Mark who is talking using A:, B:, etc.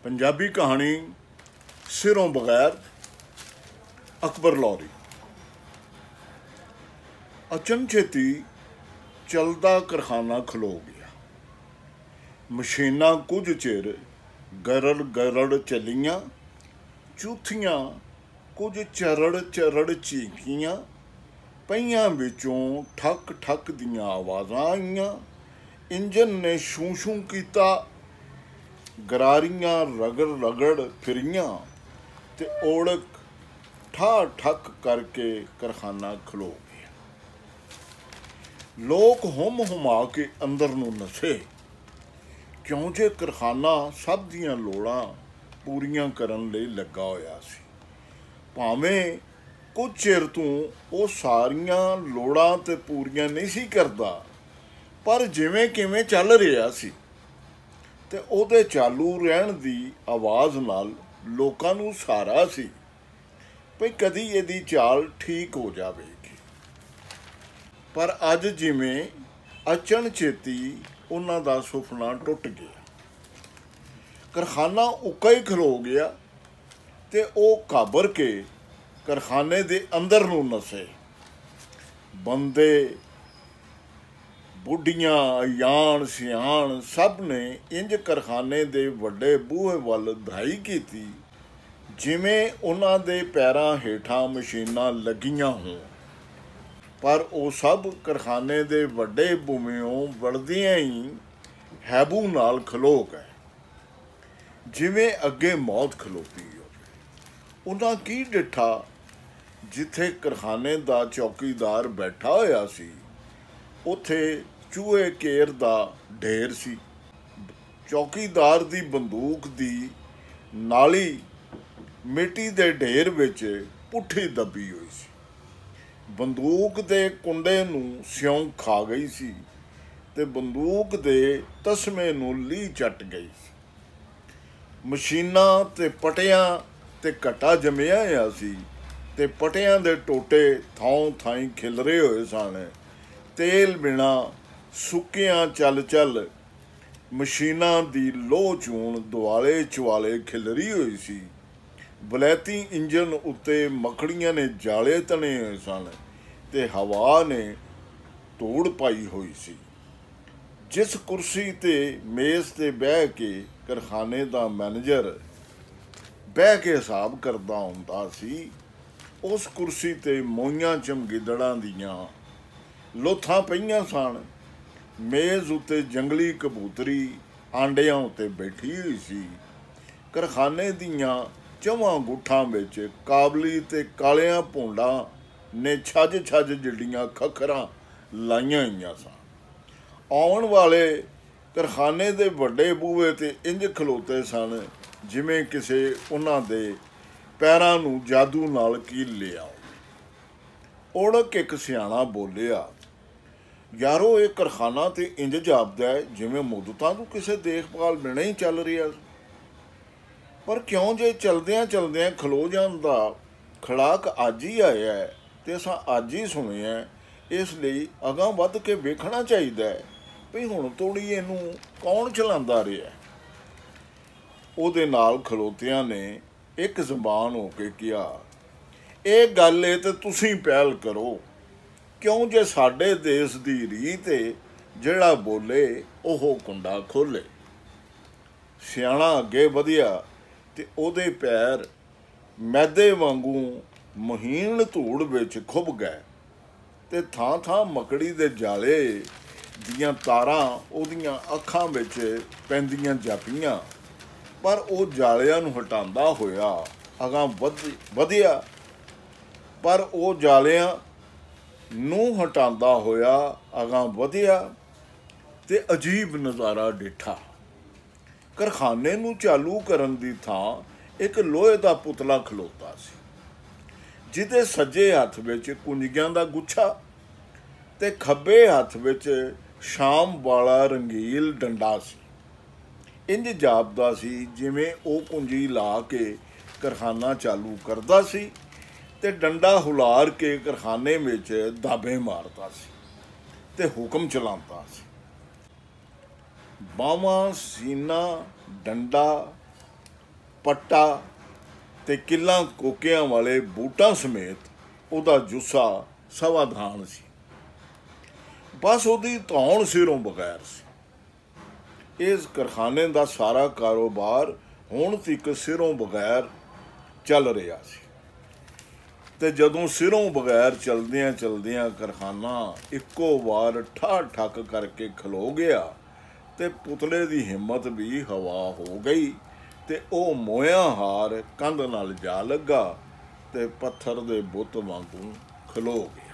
A: पंजाबी कहानी सिरों बगैर अकबर लौरी। अचनचेती चलदा करखाना खलो गया। मशीनां कुछ चिर गरड़ गरड़ चलियां, चूथियां कुछ चरड़ चरड़ चीकियां, पईयां विचों ठक ठक दियां आवाज़ां आईयां। इंजन ने छूं छूं कीता, गरारियां रगड़ रगड़ फिरियां ते ओड़क ठा ठक करके करखाना खलो गया। लोग हुम हुमा के अंदर नूं नसे, क्यों जे करखाना सब दियां लोड़ां पूरियां करन लई लगा होया सी। भावें कुछ चिर तों वो सारियां लोड़ां ते पूरियां नहीं सी करदा, पर जिवें किवें चल रिहा सी ते ਉਹਦੇ चालू रहन दी आवाज़ नाल लोकां नूं सहारा सी भई कदी ਇਹਦੀ चाल ठीक हो जावेगी। पर अज जिवें अचनचेती उन्हां दा सुपना टुट गया। करखाना उक्का ही खलो गया ते ਉਹ घाबर के करखाने दे अंदर नूं नसे। बंदे बुढ़ियां अयाण सियाण सब ने इंज करखाने दे वड्डे बूहे वल धाई कीती जिवें उन्हां दे पैरां हेठां मशीनां लगियां होण। पर वो सब करखाने दे वड्डे बूमियों वड़दियां ही हैबू नाल खलो गए, जिवें अगे मौत खलोती होवे। उन्हां की डिठा जिथे करखाने दा चौकीदार बैठा होया सी, उथे चूहे केर दा ढेर सी। चौकीदार दी बंदूक दी नाली मिट्टी दे ढेर विच पुट्ठी दबी हुई सी। बंदूक दे कुंडे नूं सिउं खा गई सी ते बंदूक दे तस्मे नूं लीह चट गई सी। मशीनां ते पटियां ते घटा जमिया होया सी ते पटियां दे टोटे थां थाई खिलरे होए सन। तेल बिना सुक्कियां चल चल मशीनां दी लोह चूण दुआले चुआले खिलरी हुई सी। वलैती इंजन उत्ते मकड़ियां ने जाले तने होए सन ते हवा ने धूड़ पाई हुई सी। जिस कुर्सी ते मेज़ ते बह के करखाने दा मैनेजर बह के हिसाब करदा हुंदा सी, उस कुर्सी ते मोइयां चमगिदड़ां दियां लोथां पईयां सन। मेज़ उत्ते जंगली कबूतरी आंडियां उत्ते बैठी हुई सी। करखाने दियां चौवां गुट्ठां विच काबली ते कालियां भूंडां ने छज छज जिड्डियां खखरां लाइयां होईयां सन। आउण वाले करखाने दे वड्डे बूहे ते इंज खलोते सन जिवें किसे उन्हां दे पैरां नूं जादू नाल कील लिया होवे। ओड़क एक सियाणा बोलिया, यारो ये करखाना तो इंज जापदा है जिवें मुद्दतां तों किसे देखभाल बिना ही चल रहा। पर क्यों जे चलदियां चलदियां खलो जाण दा खड़ाक अज ही आया है ते असां अज ही सुनिया, इसलिए अगां वध के वेखना चाहिदा है भी हुण तोड़ी इहनूं कौन चलांदा रिहा। उहदे नाल खलोतियां ने एक ज़बान हो के कहा, ये गल है तो तुसीं पहल करो, क्यों जे साडे देश दी रीत है जिहड़ा बोले ओह कुंडा खोले। सियाणा अगे वधिया ते ओहदे पैर मैदे वांगू महीन धूड़ विच खुभ गए ते थां थां मकड़ी दे जाले दियां तारां ओहदियां अखां विच पैंदियां जापियां। पर वो जालियां नूं हटांदा होया अगां वधिया, पर वो जालियां नूं हटांदा होया अगां वधिया ते अजीब नज़ारा डिठा। करखाने नूं चालू करन दी थां एक लोहे दा पुतला खलोता सी, जिहदे सज्जे हत्थ विच कुंजियां दा गुच्छा ते खब्बे हत्थ विच शाम वाला रंगील डंडा सी। इंज जापदा सी जिवें वो कुंजी ला के करखाना चालू करदा सी ते डंडा हुलार के करखाने विच दाबे मारदा सी ते हुक्म चलांदा सी। बावां सीना डंडा ਪੱਟਾ ਤੇ ਕਿੱਲਾਂ ਕੋਕਿਆਂ ਵਾਲੇ ਬੂਟਾਂ ਸਮੇਤ ਉਹਦਾ ਜੁੱਸਾ ਸਵਾਧਾਨ ਸੀ। ਬਸ ਉਹਦੀ ਧੌਣ ਸਿਰੋਂ ਬਗੈਰ ਸੀ। ਇਸ ਕਾਰਖਾਨੇ ਦਾ ਸਾਰਾ ਕਾਰੋਬਾਰ ਹੁਣ ਤੱਕ ਸਿਰੋਂ ਬਗੈਰ ਚੱਲ ਰਿਹਾ ਸੀ ਤੇ ਜਦੋਂ ਸਿਰੋਂ ਬਗੈਰ ਚਲਦਿਆਂ ਚਲਦਿਆਂ ਕਾਰਖਾਨਾ ਇੱਕੋ ਵਾਰ ਠਾ ਠੱਕ ਕਰਕੇ ਖਲੋ ਗਿਆ ਤੇ ਪੁਤਲੇ ਦੀ ਹਿੰਮਤ ਵੀ ਹਵਾ ਹੋ ਗਈ ਤੇ ਉਹ ਮੋਇਆ ਹਾਰ ਕੰਧ ਨਾਲ ਜਾ ਲੱਗਾ ਤੇ ਪੱਥਰ ਦੇ ਬੁੱਤ ਵਾਂਗੂ ਖਲੋ ਗਿਆ।